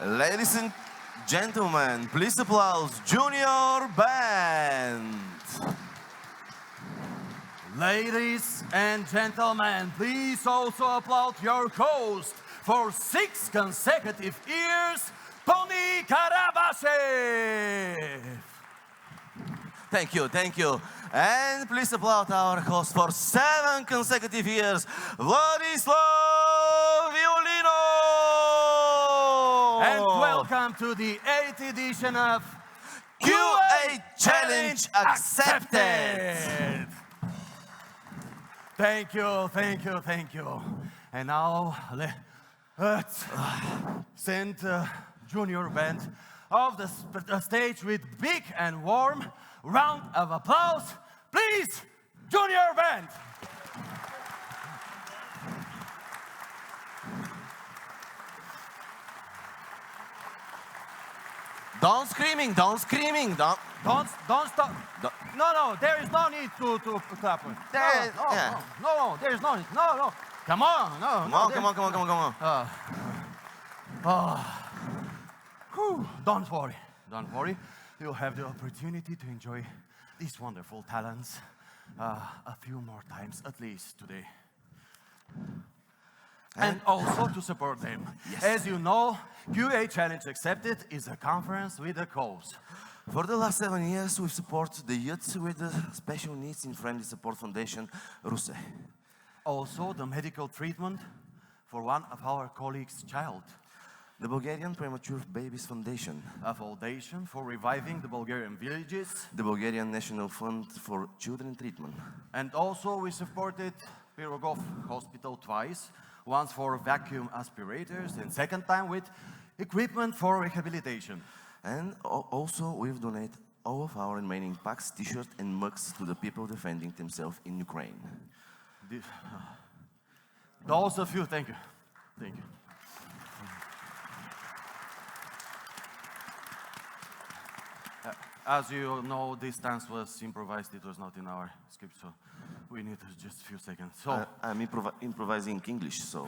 Ladies and gentlemen, please applause Junior Band. Ladies and gentlemen, please also applaud your host for 6 consecutive years, Tony Karabashev. Thank you, thank you. And please applaud our host for 7 consecutive years, Vladislav Violino. And welcome to the 8th edition of QA Challenge Accepted. Thank you, thank you, thank you. And now let's send Junior Band off the stage with big and warm round of applause. Please, Junior Band. Don't screaming, don't screaming, don't stop. No, there is no need to clap. No, there is no need. No. Come on, Come on. Don't worry. You'll have the opportunity to enjoy these wonderful talents a few more times at least today. And also to support them. Yes. As you know, QA Challenge Accepted is a conference with a cause. For the last 7 years, we've supported the youth with the Special Needs in Friendly Support Foundation, RUSE. Also, the medical treatment for one of our colleagues' child. The Bulgarian Premature Babies Foundation. A foundation for reviving the Bulgarian villages. The Bulgarian National Fund for Children Treatment. And also we supported Pirogov Hospital twice. Once for vacuum aspirators and second time with equipment for rehabilitation. And also we've donated all of our remaining packs, t-shirts and mugs to the people defending themselves in Ukraine. Those of you, thank you. As you know, this dance was improvised. It was not in our script, so we need just a few seconds. So I'm improvising English, so.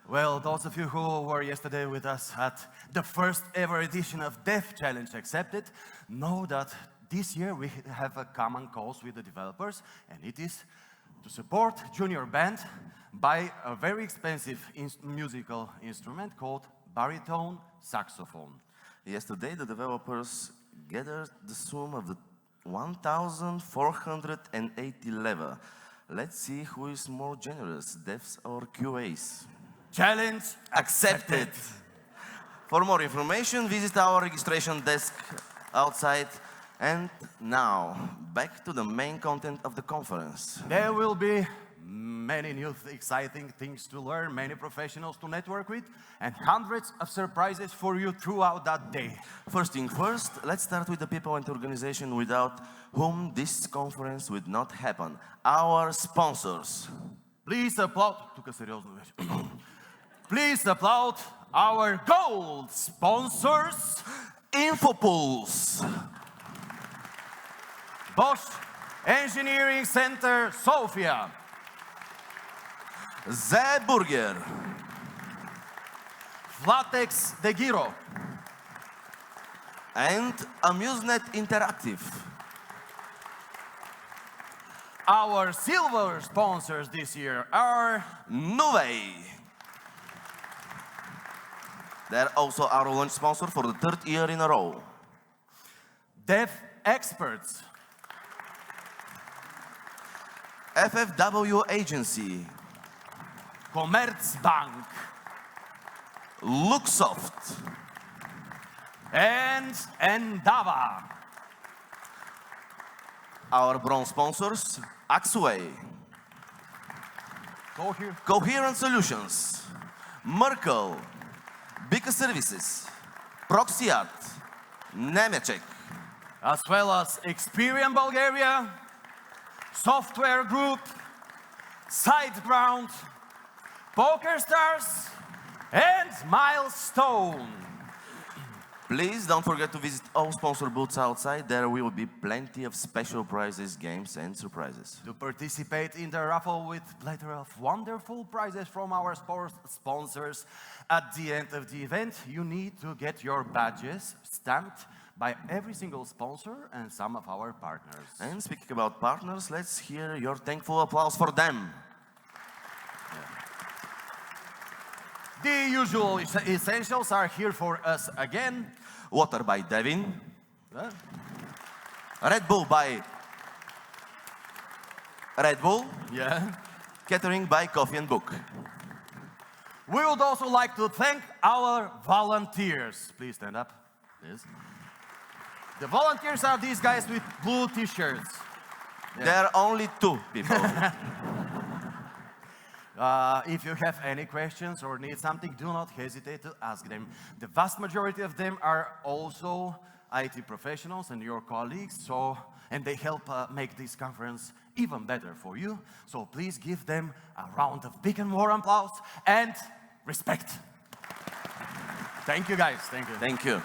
Well, those of you who were yesterday with us at the first ever edition of Dev Challenge Accepted know that this year we have a common cause with the developers, and it is to support Junior Band by a very expensive musical instrument called baritone saxophone. Yesterday, the developers gathered the sum of the 1,480 level. Let's see who is more generous, devs or QAs. Challenge accepted. For more information, visit our registration desk outside. And now, back to the main content of the conference. There will be many new exciting things to learn, many professionals to network with, and hundreds of surprises for you throughout that day. First thing first, let's start with the people and organization without whom this conference would not happen. Our sponsors. Please applaud. Please applaud our gold sponsors. Infopulse. Bosch Engineering Center, Sofia. The Burger. Flatex De Giro. And Amusenet Interactive. Our silver sponsors this year are Nuvei. They're also our launch sponsor for the 3rd year in a row. Dev Experts. FFW Agency. Commerzbank. Luxoft. And Endava. Our bronze sponsors, Axway. Go here. Coherent Solutions. Merkel. Bika Services. Proxiat. Nemecek. As well as Experian Bulgaria, Software Group, SiteGround, PokerStars, and Milestone. Please don't forget to visit all sponsor booths outside. There will be plenty of special prizes, games, and surprises. To participate in the raffle with plethora of wonderful prizes from our sponsors, at the end of the event, you need to get your badges stamped by every single sponsor and some of our partners. And speaking about partners, let's hear your thankful applause for them. The usual essentials are here for us again. Water by Devin. Red Bull by Red Bull. Yeah. Catering by Coffee and Book. We would also like to thank our volunteers. Please stand up. Yes. The volunteers are these guys with blue t-shirts. Yeah. There are only 2 people. If you have any questions or need something, do not hesitate to ask them. The vast majority of them are also IT professionals and your colleagues, and they help make this conference even better for you. So please give them a round of big and warm applause and respect. Thank you, guys. Thank you. Thank you.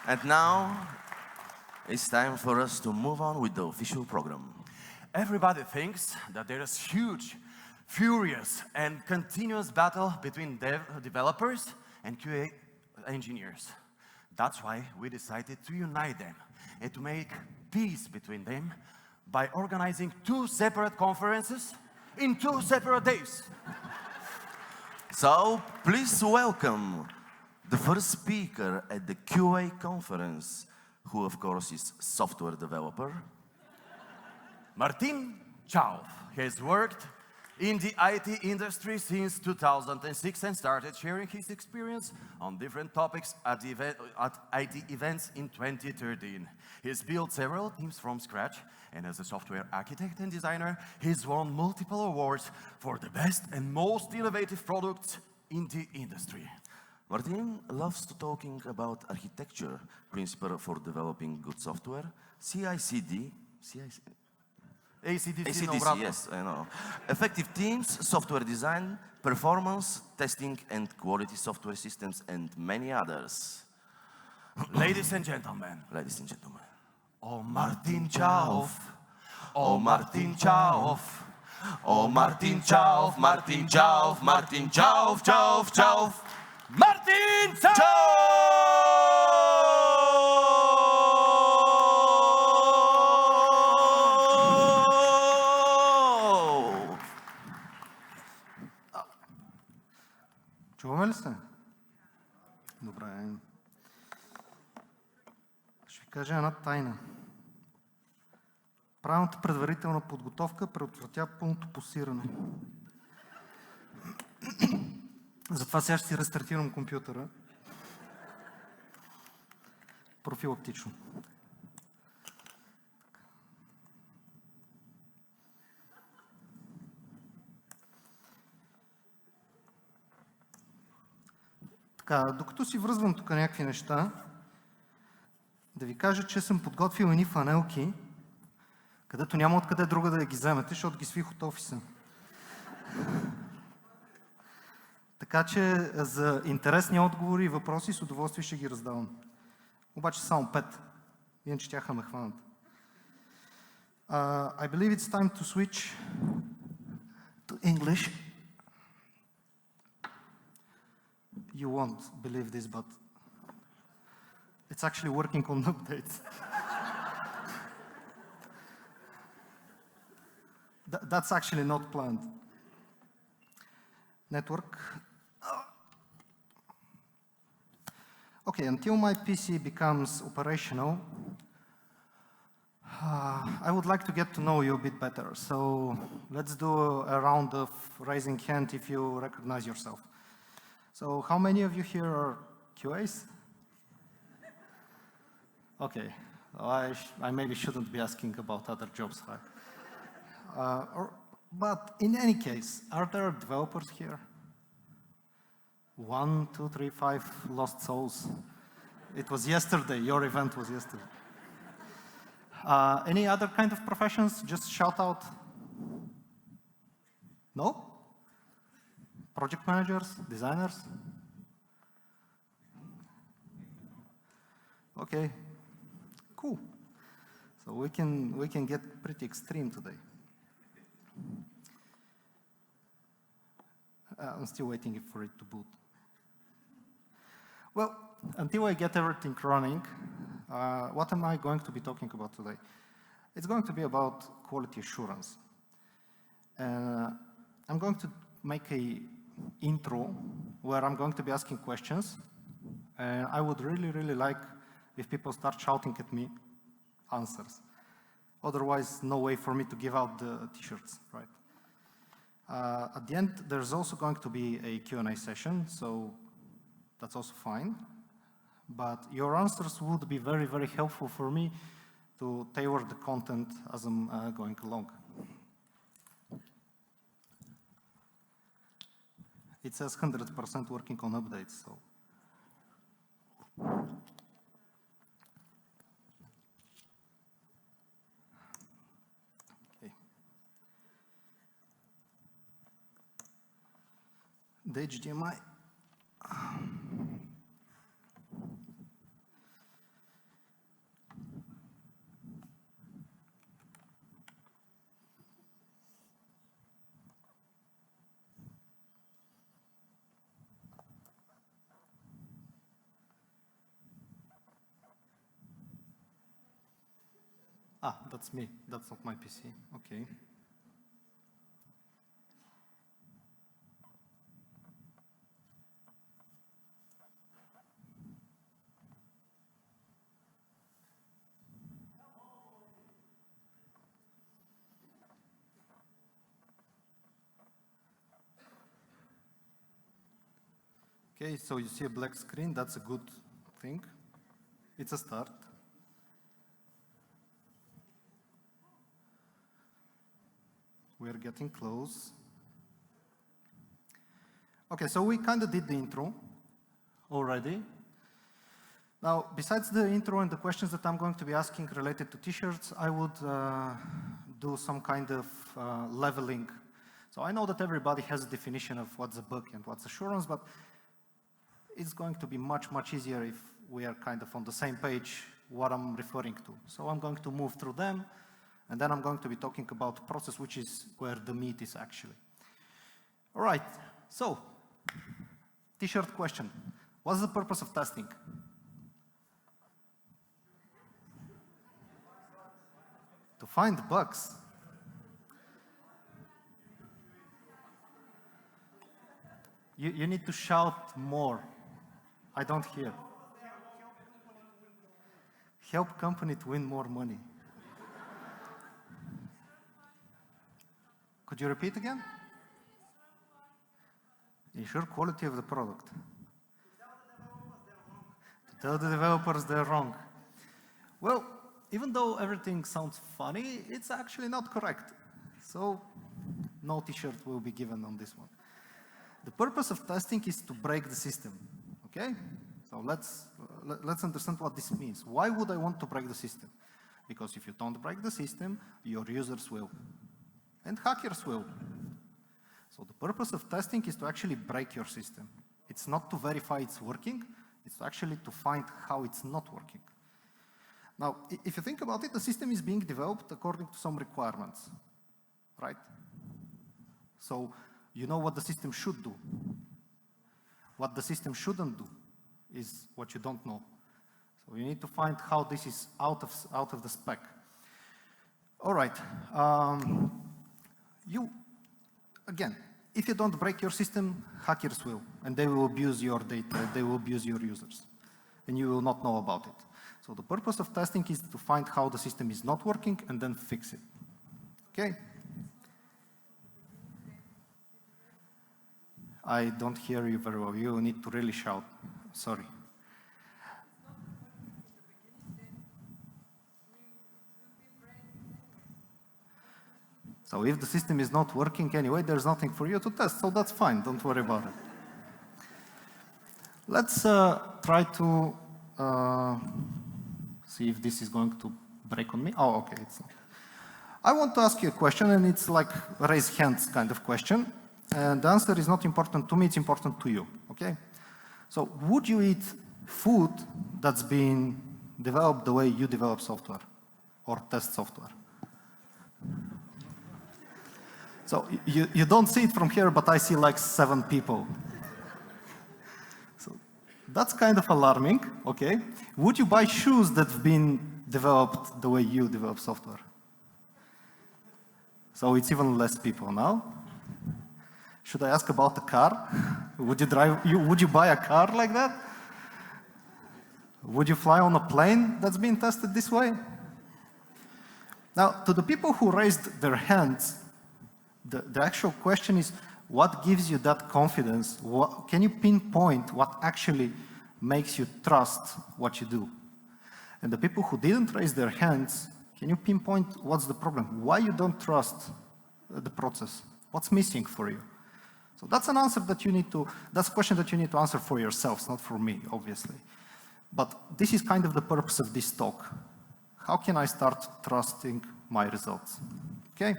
And now, it's time for us to move on with the official program. Everybody thinks that there is huge, furious, and continuous battle between developers and QA engineers. That's why we decided to unite them and to make peace between them by organizing 2 separate conferences in 2 separate days. So, please welcome the first speaker at the QA conference, who of course is software developer. Martin Chaov has worked in the IT industry since 2006 and started sharing his experience on different topics at IT events in 2013. He's built several teams from scratch, and as a software architect and designer, he's won multiple awards for the best and most innovative products in the industry. Martin loves to talking about architecture, principle for developing good software, CI/CD, ACDC, yes, I know. Effective teams, software design, performance, testing, and quality software systems, and many others. Ladies and gentlemen. Ladies and gentlemen. Oh, Martin Chaov. Oh, Martin Chaov. Oh, Martin Chaov, Martin Chaov, Martin Chaov, Chaov, Chaov. Martin Chaov! Чуваме ли сте? Добре. Ще ви кажа една тайна. Правилната предварителна подготовка предотвратява пълното посиране. Затова сега ще си рестартирам компютъра. Профилактично. Така, докато си връзвам тук някакви неща, да ви кажа, че съм подготвил едни фанелки, където няма откъде друга да ги вземете, защото ги свих от офиса. Така че за интересни отговори и въпроси с удоволствие ще ги раздавам. Обаче само 5. Иначе тяха ме хванат. I believe it's time to switch to English. You won't believe this, but it's actually working on updates. That's actually not planned. Network. Okay, until my PC becomes operational, I would like to get to know you a bit better. So let's do a round of raising hand if you recognize yourself. So how many of you here are QAs? Okay, I maybe shouldn't be asking about other jobs, right? But in any case, are there developers here? 1, 2, 3, 5 lost souls. It was yesterday, your event was yesterday. Any other kind of professions? Just shout out. No? Project managers, designers? Okay, cool. So we can get pretty extreme today. I'm still waiting for it to boot. Well, until I get everything running, what am I going to be talking about today? It's going to be about quality assurance. I'm going to make an intro where I'm going to be asking questions. And I would really, really like if people start shouting at me answers. Otherwise, no way for me to give out the t-shirts, right? At the end, there's also going to be a Q&A session, so that's also fine. But your answers would be very, very helpful for me to tailor the content as I'm going along. It says 100% working on updates, so. Okay. The HDMI. That's me. That's not my PC. Okay. Okay, so you see a black screen. That's a good thing. It's a start. We're getting close. Okay, so we kind of did the intro already. Now, besides the intro and the questions that I'm going to be asking related to t-shirts, I would do some kind of leveling. So I know that everybody has a definition of what's a bug and what's assurance, but it's going to be much, much easier if we are kind of on the same page what I'm referring to. So I'm going to move through them, and then I'm going to be talking about the process, which is where the meat is actually. All right, so t-shirt question. What's the purpose of testing? To find bugs. You need to shout more. I don't hear. Help company to win more money. Could you repeat again? Ensure quality of the product. To tell the developers they're wrong. Well, even though everything sounds funny, it's actually not correct. So, no t-shirt will be given on this one. The purpose of testing is to break the system, okay? So let's understand what this means. Why would I want to break the system? Because if you don't break the system, your users will. And hackers will. So the purpose of testing is to actually break your system. It's not to verify it's working, It's actually to find how it's not working. Now, if you think about it, the system is being developed according to some requirements, right? So you know what the system should do. What the system shouldn't do is what you don't know. So you need to find how this is out of the spec. All right. Again, if you don't break your system, hackers will, and they will abuse your data, they will abuse your users, and you will not know about it. So the purpose of testing is to find how the system is not working and then fix it. Okay? I don't hear you very well. You need to really shout. Sorry. So if the system is not working anyway, there's nothing for you to test, so that's fine, don't worry about it. Let's try to see if this is going to break on me. Oh, okay, it's not. I want to ask you a question, and it's like a raise hands kind of question. And the answer is not important to me, it's important to you, okay? So would you eat food that's been developed the way you develop software or test software? So you don't see it from here, but I see like 7 people. So that's kind of alarming, okay? Would you buy shoes that've been developed the way you develop software? So it's even less people now. Should I ask about the car? Would you buy a car like that? Would you fly on a plane that's been tested this way? Now, to the people who raised their hands, the actual question is, what gives you that confidence? Can you pinpoint what actually makes you trust what you do? And the people who didn't raise their hands, can you pinpoint what's the problem? Why you don't trust the process? What's missing for you? So that's an answer that you need to, that's a question that you need to answer for yourselves, not for me, obviously. But this is kind of the purpose of this talk. How can I start trusting my results? Okay?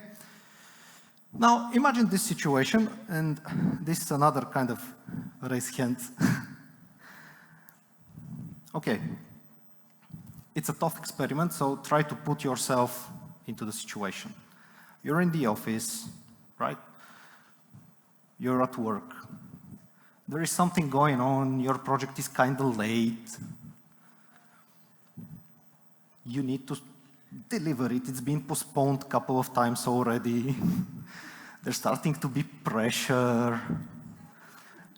Now, imagine this situation, and this is another kind of raise hands. Okay. It's a tough experiment, so try to put yourself into the situation. You're in the office, right? You're at work. There is something going on, your project is kind of late. You need to deliver it, it's been postponed a couple of times already. There's starting to be pressure.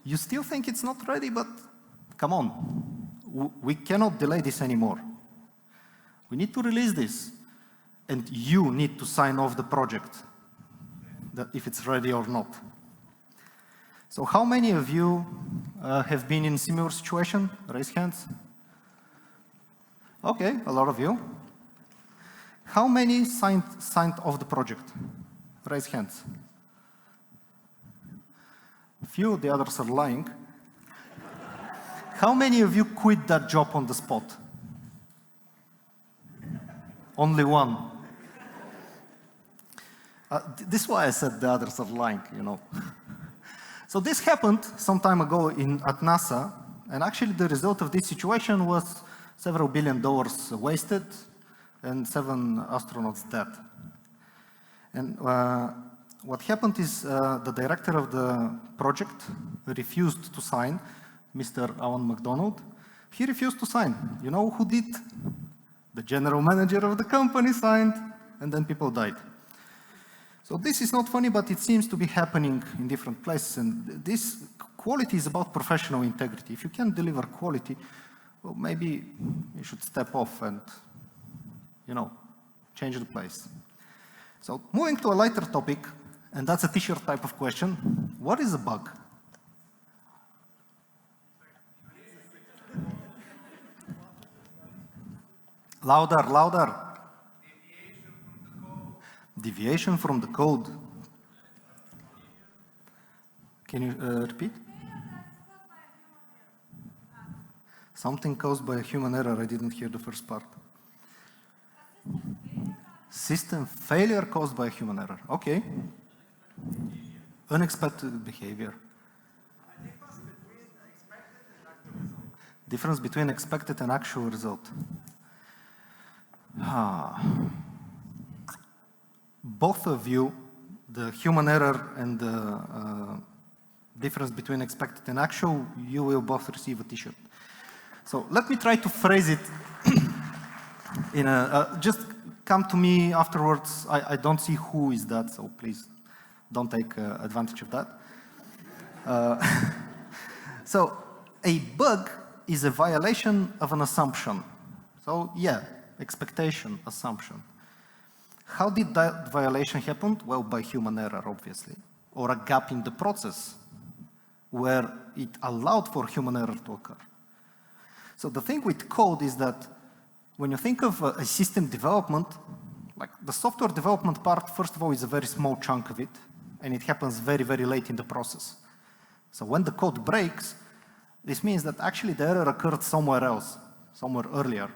You still think it's not ready, but come on. We cannot delay this anymore. We need to release this. And you need to sign off the project, if it's ready or not. So how many of you have been in a similar situation? Raise hands. Okay, a lot of you. How many signed off the project? Raise hands. Few, the others are lying. How many of you quit that job on the spot? Only one. This is why I said the others are lying, you know. So this happened some time ago at NASA, and actually the result of this situation was several $1 billion wasted and 7 astronauts dead. And what happened is the director of the project refused to sign, Mr. Alan McDonald. He refused to sign. You know who did? The general manager of the company signed, and then people died. So this is not funny, but it seems to be happening in different places. And this quality is about professional integrity. If you can deliver quality, well, maybe you should step off and, you know, change the place. So moving to a lighter topic, and that's a t-shirt type of question. What is a bug? Louder, louder. Deviation from the code. Can you repeat? Something caused by a human error. I didn't hear the first part. System failure caused by a human error. Okay. Unexpected behavior. Difference between expected and actual result. Both of you, the human error and the difference between expected and actual, you will both receive a t-shirt. So let me try to phrase it in a, just come to me afterwards. I don't see who is that, so please don't take advantage of that. So a bug is a violation of an assumption. So yeah, expectation, assumption. How did that violation happen? Well, by human error, obviously, or a gap in the process where it allowed for human error to occur. So the thing with code is that when you think of a system development, like the software development part, first of all, is a very small chunk of it, and it happens very, very late in the process. So when the code breaks, this means that actually the error occurred somewhere else, somewhere earlier,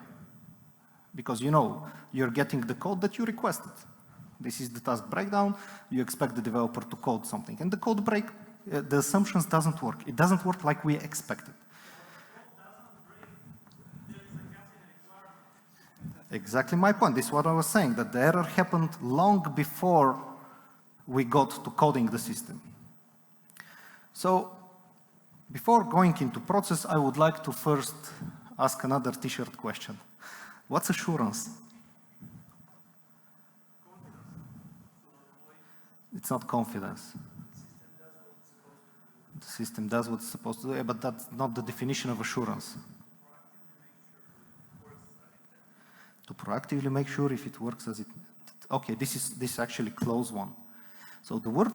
because you know you're getting the code that you requested. This is the task breakdown. You expect the developer to code something, and the code break, the assumptions doesn't work. It doesn't work like we expected. Exactly my point. This is what I was saying, that the error happened long before we got to coding the system. So before going into process, I would like to first ask another t-shirt question. What's assurance? It's not confidence. The system does what it's supposed to do, but that's not the definition of assurance. To proactively make sure if it works as it. Okay, this is actually close one. So the word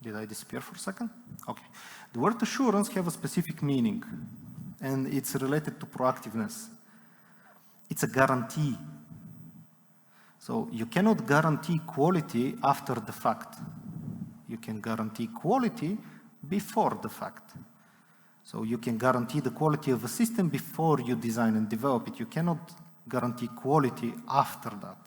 did I disappear for a second? Okay. The word assurance have a specific meaning, and it's related to proactiveness. It's a guarantee. So you cannot guarantee quality after the fact. You can guarantee quality before the fact. So you can guarantee the quality of a system before you design and develop it. You cannot guarantee quality after that.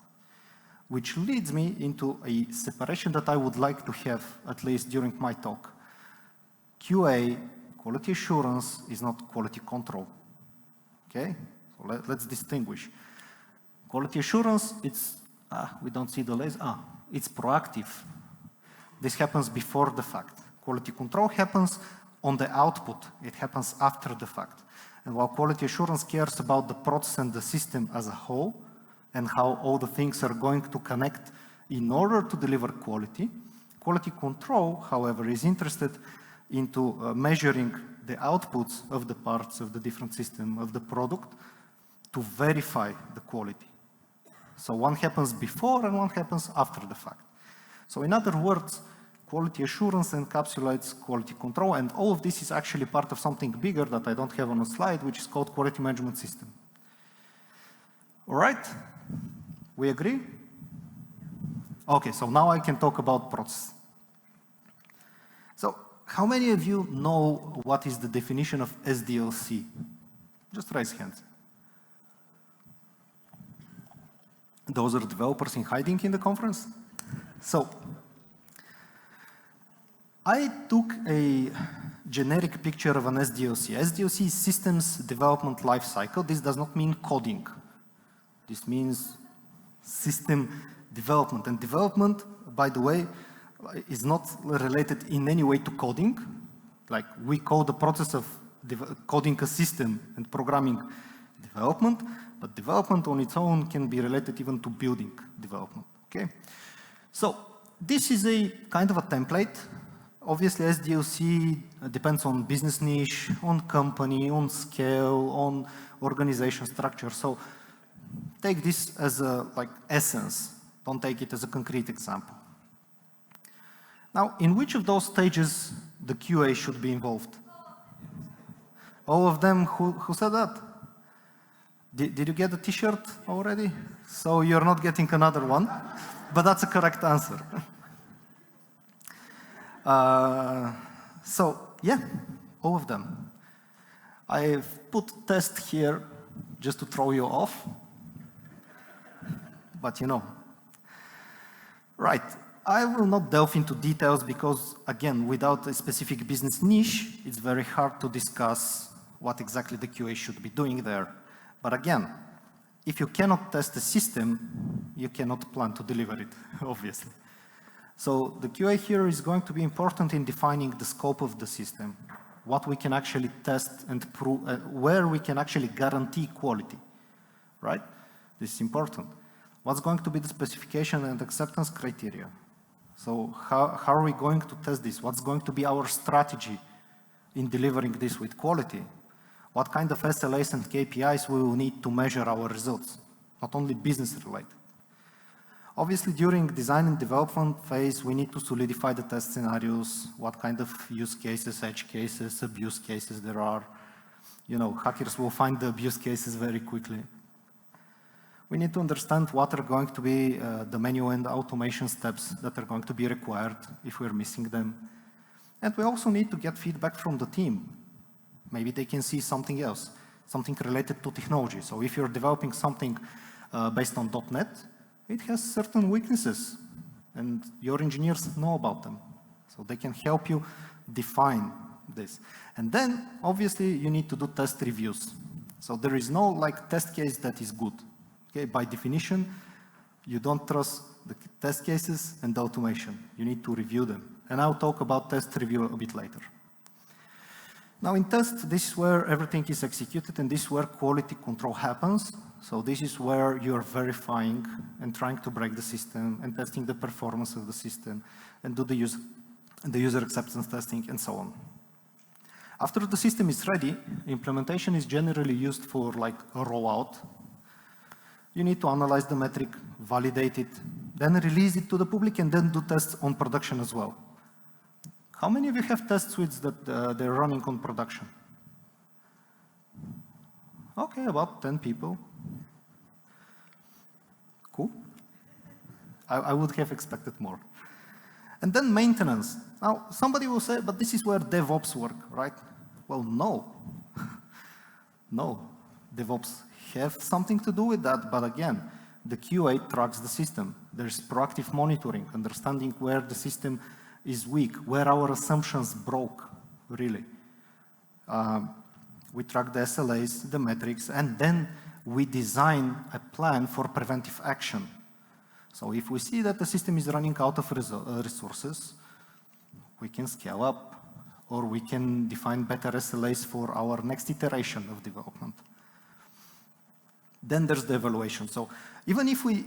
Which leads me into a separation that I would like to have, at least during my talk. QA, quality assurance, is not quality control. Okay? So let's distinguish. Quality assurance, it's, we don't see the laser, it's proactive. This happens before the fact. Quality control happens on the output. It happens after the fact. And while quality assurance cares about the process and the system as a whole, and how all the things are going to connect in order to deliver quality, quality control, however, is interested into measuring the outputs of the parts of the different system of the product to verify the quality. So one happens before and one happens after the fact. So in other words, quality assurance encapsulates quality control, and all of this is actually part of something bigger that I don't have on a slide, which is called quality management system. All right? We agree? Okay, so now I can talk about process. So how many of you know what is the definition of SDLC? Just raise hands. Those are developers in hiding in the conference? So I took a generic picture of an SDLC. SDLC is Systems Development Lifecycle. This does not mean coding. This means system development. And development, by the way, is not related in any way to coding. Like we call the process of coding a system and programming development, but development on its own can be related even to building development. Okay? So this is a kind of a template. Obviously, SDLC depends on business niche, on company, on scale, on organization structure. So take this as a essence. Don't take it as a concrete example. Now, in which of those stages the QA should be involved? All of them who said that? Did you get a t-shirt already? So you're not getting another one, but that's a correct answer. So, yeah, all of them. I've put test here just to throw you off. But you know. Right. I will not delve into details because, again, without a specific business niche, it's very hard to discuss what exactly the QA should be doing there. But again, if you cannot test the system, you cannot plan to deliver it, obviously. So the QA here is going to be important in defining the scope of the system, what we can actually test and prove, where we can actually guarantee quality, right? This is important. What's going to be the specification and acceptance criteria? So how are we going to test this? What's going to be our strategy in delivering this with quality? What kind of SLAs and KPIs we will need to measure our results, not only business related. Obviously, during design and development phase, we need to solidify the test scenarios, what kind of use cases, edge cases, abuse cases there are. You know, hackers will find the abuse cases very quickly. We need to understand what are going to be the manual and automation steps that are going to be required if we're missing them. And we also need to get feedback from the team. Maybe they can see something else, something related to technology. So if you're developing something based on .NET, it has certain weaknesses, and your engineers know about them. So they can help you define this. And then, obviously, you need to do test reviews. So there is no test case that is good. Okay? By definition, you don't trust the test cases and the automation. You need to review them. And I'll talk about test review a bit later. Now in test, this is where everything is executed, and this is where quality control happens. So this is where you're verifying and trying to break the system and testing the performance of the system and do the user acceptance testing and so on. After the system is ready, implementation is generally used for a rollout. You need to analyze the metric, validate it, then release it to the public, and then do tests on production as well. How many of you have test suites that they're running on production? Okay, about 10 people. Cool. I would have expected more. And then maintenance. Now, somebody will say, but this is where DevOps work, right? Well, no. No. DevOps have something to do with that, but again, the QA tracks the system. There's proactive monitoring, understanding where the system is weak, where our assumptions broke, really. We track the SLAs, the metrics, and then we design a plan for preventive action. So if we see that the system is running out of resources, we can scale up, or we can define better SLAs for our next iteration of development. Then there's the evaluation. So even if we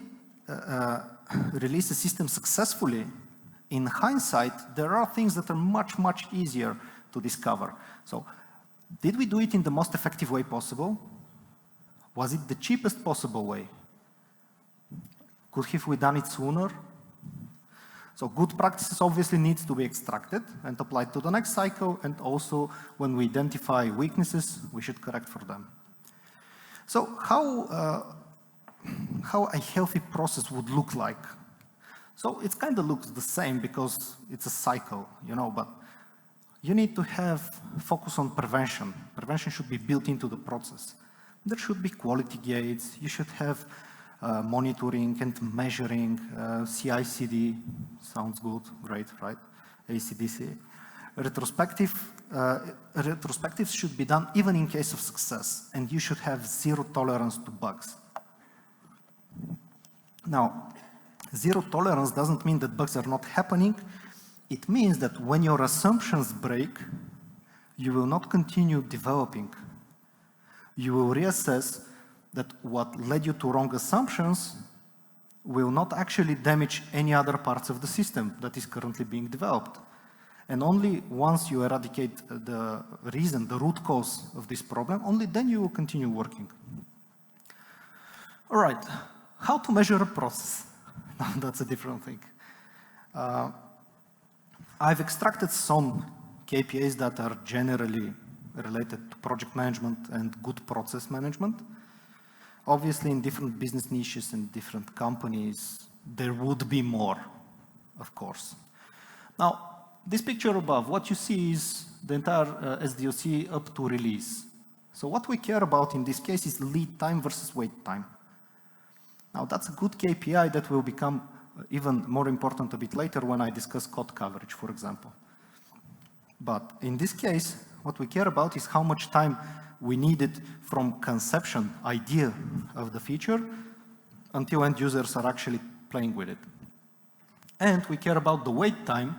release a system successfully, in hindsight, there are things that are much, much easier to discover. So did we do it in the most effective way possible? Was it the cheapest possible way? Could have we done it sooner? So good practices obviously needs to be extracted and applied to the next cycle, and also when we identify weaknesses, we should correct for them. So how a healthy process would look like? So it kind of looks the same because it's a cycle, you know, but you need to have focus on prevention. Prevention should be built into the process. There should be quality gates. You should have monitoring and measuring, CI/CD, sounds good, great, right? ACDC. Retrospectives should be done even in case of success, and you should have zero tolerance to bugs. Now, zero tolerance doesn't mean that bugs are not happening. It means that when your assumptions break, you will not continue developing. You will reassess that what led you to wrong assumptions will not actually damage any other parts of the system that is currently being developed. And only once you eradicate the reason, the root cause of this problem, only then you will continue working. All right, how to measure a process? That's a different thing. I've extracted some KPIs that are generally related to project management and good process management. Obviously, in different business niches and different companies, there would be more, of course. Now, this picture above, what you see is the entire SDLC up to release. So what we care about in this case is lead time versus wait time. Now, that's a good KPI that will become even more important a bit later when I discuss code coverage, for example. But in this case, what we care about is how much time we needed from conception, idea of the feature, until end users are actually playing with it. And we care about the wait time,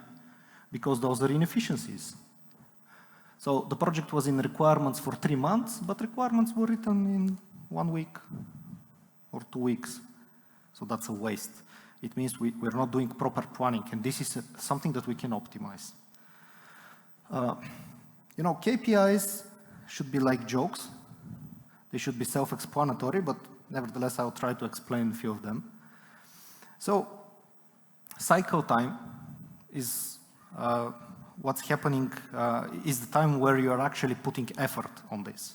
because those are inefficiencies. So the project was in requirements for 3 months, but requirements were written in 1 week or 2 weeks. So that's a waste. It means we're not doing proper planning, and this is something that we can optimize. You know, KPIs should be like jokes. They should be self-explanatory, but nevertheless, I'll try to explain a few of them. So, cycle time is what's happening, is the time where you are actually putting effort on this.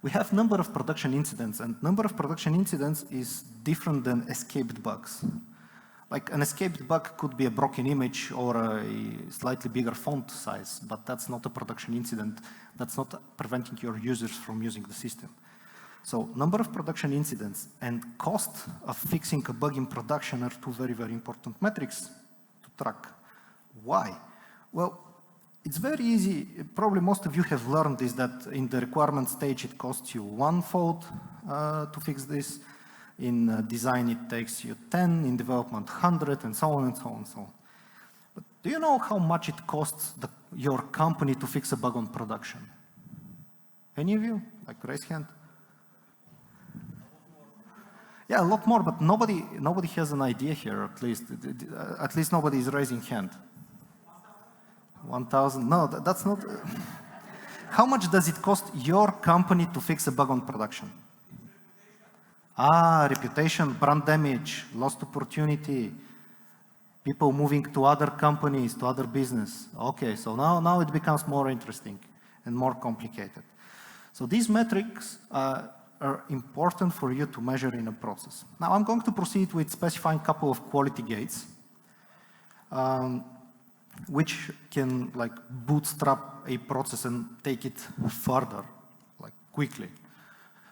We have number of production incidents, and number of production incidents is different than escaped bugs. Like an escaped bug could be a broken image or a slightly bigger font size, but that's not a production incident. That's not preventing your users from using the system. So number of production incidents and cost of fixing a bug in production are two very, very important metrics to track. Why? Well, it's very easy. Probably most of you have learned this, that in the requirement stage, it costs you 1 fold to fix this. In design, it takes you 10, in development, 100, and so on and so on and so on. But do you know how much it costs your company to fix a bug on production? Any of you? Like, raise hand. Yeah, a lot more, but nobody has an idea here, at least. At least nobody is raising hand. 1,000? No, that's not. How much does it cost your company to fix a bug on production? Reputation, brand damage, lost opportunity, people moving to other companies, to other business. Okay, so now it becomes more interesting and more complicated. So these metrics are important for you to measure in a process. Now I'm going to proceed with specifying a couple of quality gates, which can like bootstrap a process and take it further, like quickly.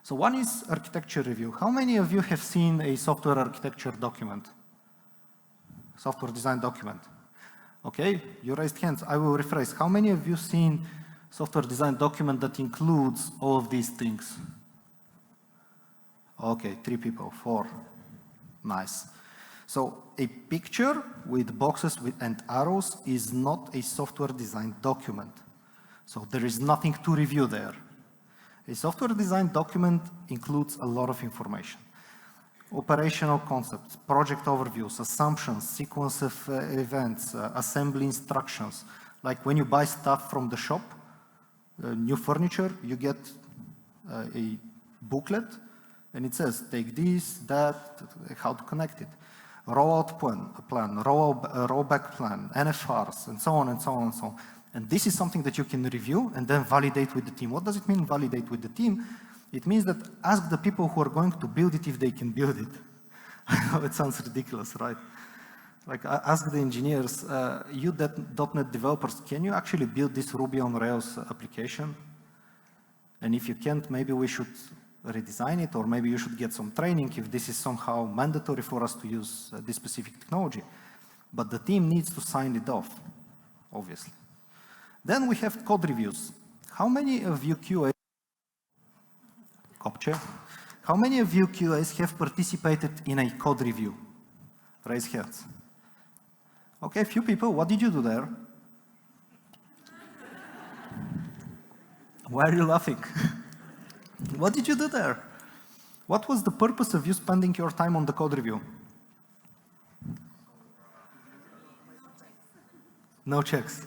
So one is architecture review. How many of you have seen a software architecture document? Software design document. Okay, you raised hands. I will rephrase. How many of you seen software design document that includes all of these things? Okay, 3 people, 4. Nice. So a picture with boxes and arrows is not a software design document. So there is nothing to review there. A software design document includes a lot of information. Operational concepts, project overviews, assumptions, sequence of events, assembly instructions. Like when you buy stuff from the shop, new furniture, you get a booklet, and it says, take this, that, how to connect it. Rollout plan, rollback plan, NFRs, and so on and so on and so on. And this is something that you can review and then validate with the team. What does it mean, validate with the team? It means that ask the people who are going to build it if they can build it. I know it sounds ridiculous, right? Like, ask the engineers, you .NET developers, can you actually build this Ruby on Rails application? And if you can't, maybe we should redesign it, or maybe you should get some training if this is somehow mandatory for us to use this specific technology. But the team needs to sign it off, obviously. Then we have code reviews. How many of you QAs, how many of you QAs have participated in a code review? Raise hands. Okay, a few people. What did you do there? Why are you laughing? What did you do there? What was the purpose of you spending your time on the code review? No checks.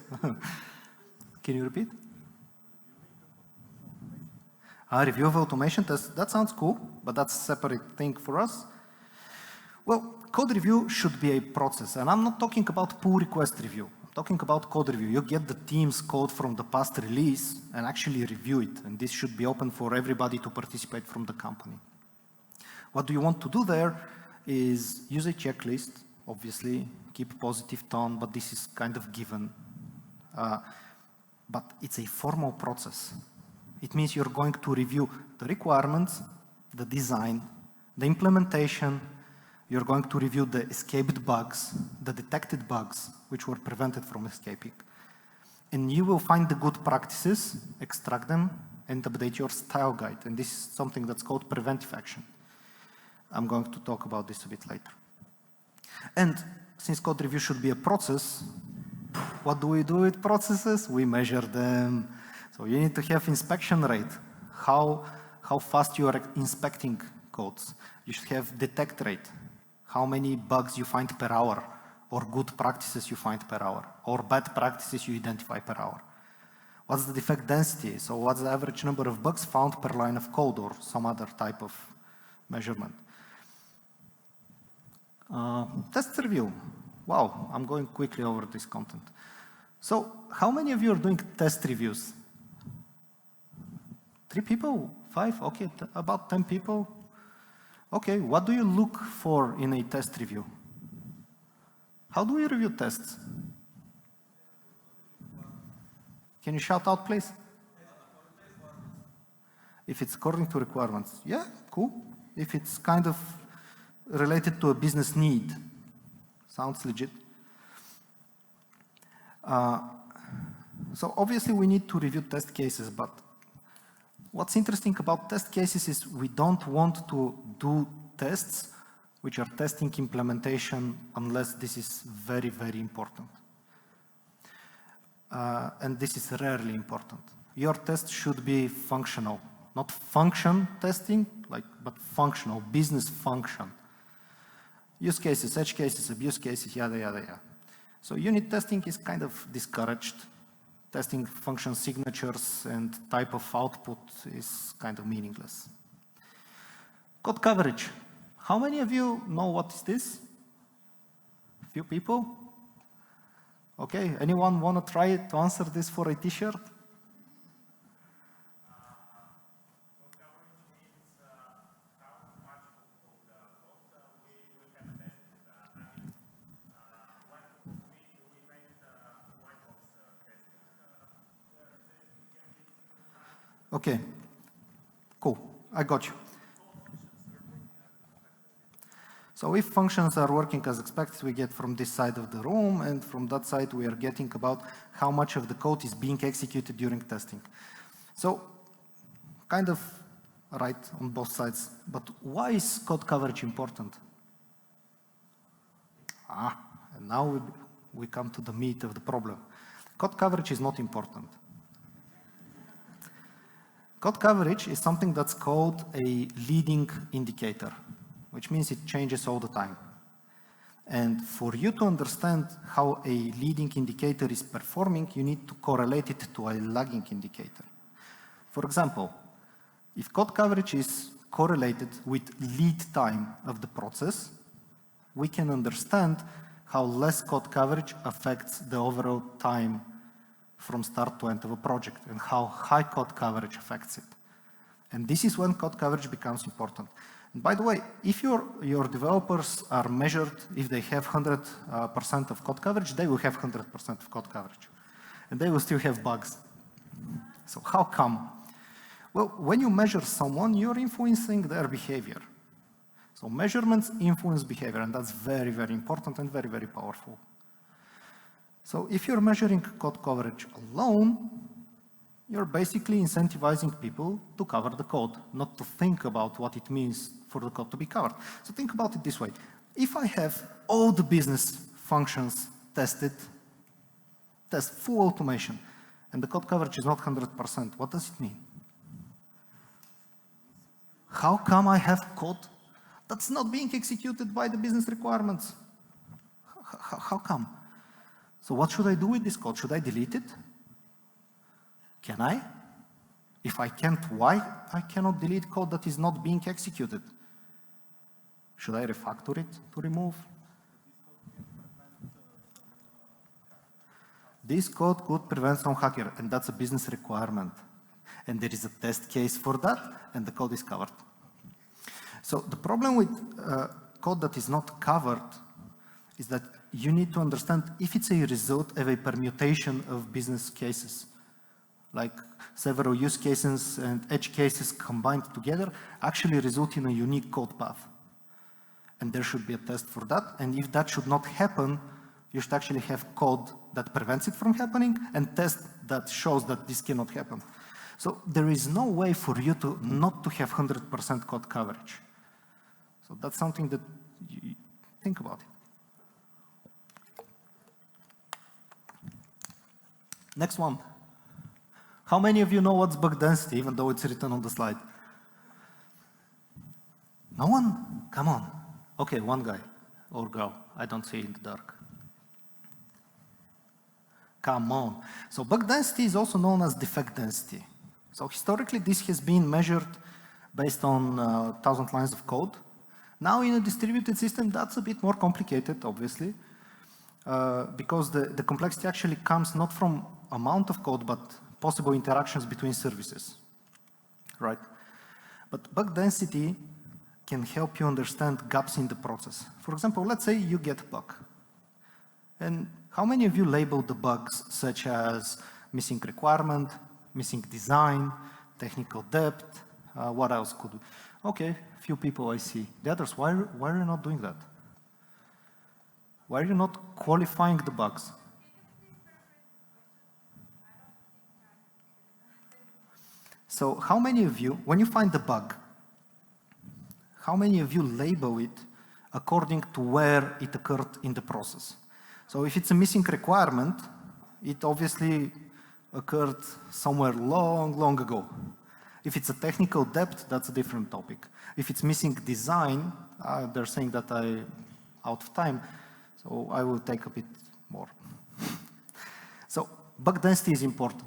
Can you repeat? Review of automation test. That sounds cool, but that's a separate thing for us. Well, code review should be a process, and I'm not talking about pull request review. I'm talking about code review. You get the team's code from the past release and actually review it, and this should be open for everybody to participate from the company. What do you want to do there is use a checklist, obviously, keep positive tone, but this is kind of given. But it's a formal process. It means you're going to review the requirements, the design, the implementation, You're going to review the escaped bugs, the detected bugs, which were prevented from escaping. And you will find the good practices, extract them, and update your style guide. And this is something that's called preventive action. I'm going to talk about this a bit later. And since code review should be a process, what do we do with processes? We measure them. So you need to have inspection rate, how fast you are inspecting codes. You should have detect rate, how many bugs you find per hour, or good practices you find per hour, or bad practices you identify per hour. What's the defect density? So what's the average number of bugs found per line of code, or some other type of measurement? Test review. Wow, I'm going quickly over this content. So how many of you are doing test reviews? 3 people? 5? Okay, about 10 people. Okay, what do you look for in a test review? How do we review tests? Can you shout out, please? If it's according to requirements, yeah, cool. If it's kind of related to a business need, sounds legit. So obviously we need to review test cases, but what's interesting about test cases is we don't want to do tests which are testing implementation unless this is very, very important. And this is rarely important. Your test should be functional, not function testing, but functional, business function. Use cases, edge cases, abuse cases, yada, yada, yada. So unit testing is kind of discouraged. Testing function signatures and type of output is kind of meaningless. Code coverage. How many of you know what is this? A few people? Okay, anyone want to try to answer this for a t-shirt? Okay, cool, I got you. So if functions are working as expected, we get from this side of the room, and from that side we are getting about how much of the code is being executed during testing. So kind of right on both sides, but why is code coverage important? And now we come to the meat of the problem. Code coverage is not important. Code coverage is something that's called a leading indicator, which means it changes all the time. And for you to understand how a leading indicator is performing, you need to correlate it to a lagging indicator. For example, if code coverage is correlated with lead time of the process, we can understand how less code coverage affects the overall time from start to end of a project and how high code coverage affects it. And this is when code coverage becomes important. And by the way, if your developers are measured, if they have 100% of code coverage, they will have 100% of code coverage. And they will still have bugs. So how come? Well, when you measure someone, you're influencing their behavior. So measurements influence behavior, and that's very, very important and very, very powerful. So if you're measuring code coverage alone, you're basically incentivizing people to cover the code, not to think about what it means for the code to be covered. So think about it this way. If I have all the business functions tested, test full automation, and the code coverage is not 100%, what does it mean? How come I have code that's not being executed by the business requirements? How come? So what should I do with this code? Should I delete it? Can I? If I can't, why I cannot delete code that is not being executed? Should I refactor it to remove? This code could prevent some hacker, and that's a business requirement. And there is a test case for that, and the code is covered. So the problem with code that is not covered is that you need to understand if it's a result of a permutation of business cases, like several use cases and edge cases combined together actually result in a unique code path. And there should be a test for that. And if that should not happen, you should actually have code that prevents it from happening and test that shows that this cannot happen. So there is no way for you to not to have 100% code coverage. So that's something that you think about it. Next one. How many of you know what's bug density, even though it's written on the slide? No one? Come on. Okay, one guy or girl. I don't see in the dark. Come on. So bug density is also known as defect density. So historically, this has been measured based on 1,000 lines of code. Now in a distributed system, that's a bit more complicated, obviously, because the complexity actually comes not from amount of code, but possible interactions between services, right? But bug density can help you understand gaps in the process. For example, let's say you get a bug. And how many of you label the bugs such as missing requirement, missing design, technical debt, what else could we? Okay, few people I see. The others, why are you not doing that? Why are you not qualifying the bugs? So how many of you, when you find the bug, how many of you label it according to where it occurred in the process? So if it's a missing requirement, it obviously occurred somewhere long, long ago. If it's a technical debt, that's a different topic. If it's missing design, they're saying that I'm out of time, so I will take a bit more. So bug density is important.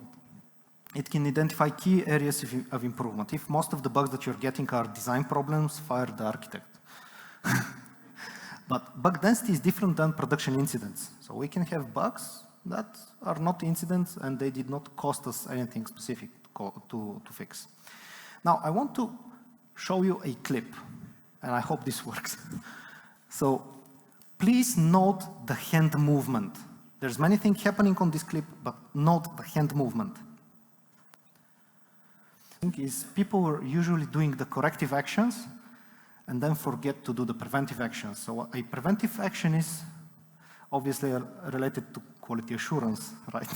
It can identify key areas of improvement. If most of the bugs that you're getting are design problems, fire the architect. But bug density is different than production incidents. So we can have bugs that are not incidents and they did not cost us anything specific to fix. Now, I want to show you a clip, and I hope this works. So please note the hand movement. There's many things happening on this clip, but note the hand movement. Is people are usually doing the corrective actions and then forget to do the preventive actions. So a preventive action is obviously related to quality assurance, right?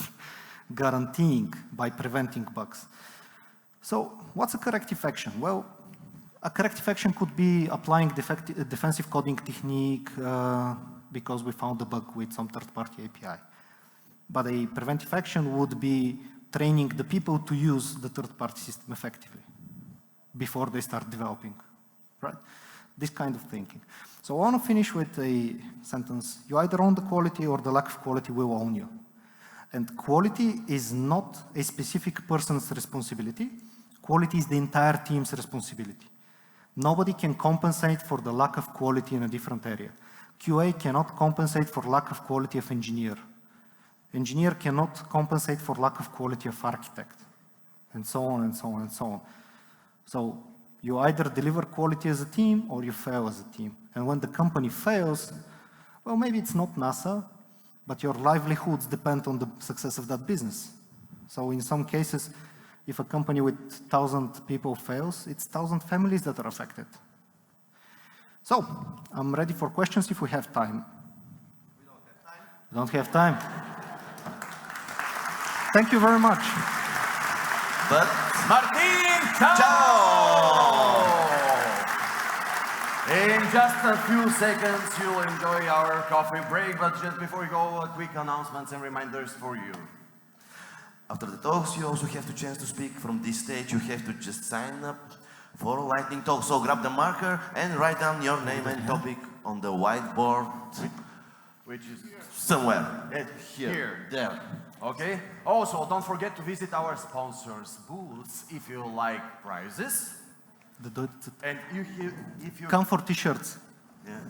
Guaranteeing by preventing bugs. So what's a corrective action? Well, a corrective action could be applying defensive coding technique because we found the bug with some third-party API. But a preventive action would be training the people to use the third-party system effectively before they start developing, right? This kind of thinking. So I want to finish with a sentence. You either own the quality or the lack of quality will own you. And quality is not a specific person's responsibility. Quality is the entire team's responsibility. Nobody can compensate for the lack of quality in a different area. QA cannot compensate for lack of quality of engineer. Engineer cannot compensate for lack of quality of architect, and so on and so on and so on. So you either deliver quality as a team or you fail as a team. And when the company fails, well, maybe it's not NASA, but your livelihoods depend on the success of that business. So in some cases, if a company with 1,000 people fails, it's 1,000 families that are affected. So I'm ready for questions if we have time. We don't have time. We don't have time. Thank you very much. But Martin Chaov! In just a few seconds, you'll enjoy our coffee break, but just before we go, a quick announcements and reminders for you. After the talks, you also have the chance to speak from this stage. You have to just sign up for a lightning talk. So grab the marker and write down your name and topic on the whiteboard. Which is Somewhere. here. There. Okay. Also, don't forget to visit our sponsors' booths if you like prizes. And if you Come for t-shirts. Yeah.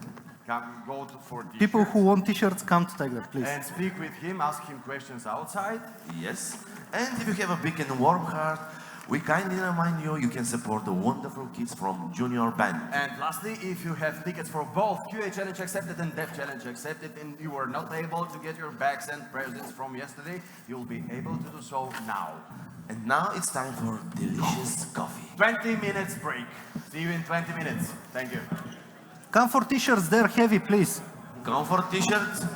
go for t-shirts. People who want t-shirts, come to take that, please. And speak with him, ask him questions outside. Yes. And if you have a big and warm heart, we kindly remind you, you can support the wonderful kids from Junior Band. And lastly, if you have tickets for both QA Challenge Accepted and Dev Challenge Accepted, and you were not able to get your bags and presents from yesterday, you'll be able to do so now. And now it's time for delicious coffee. 20 minutes break. See you in 20 minutes. Thank you. Comfort t-shirts, they're heavy, please. Comfort t-shirts.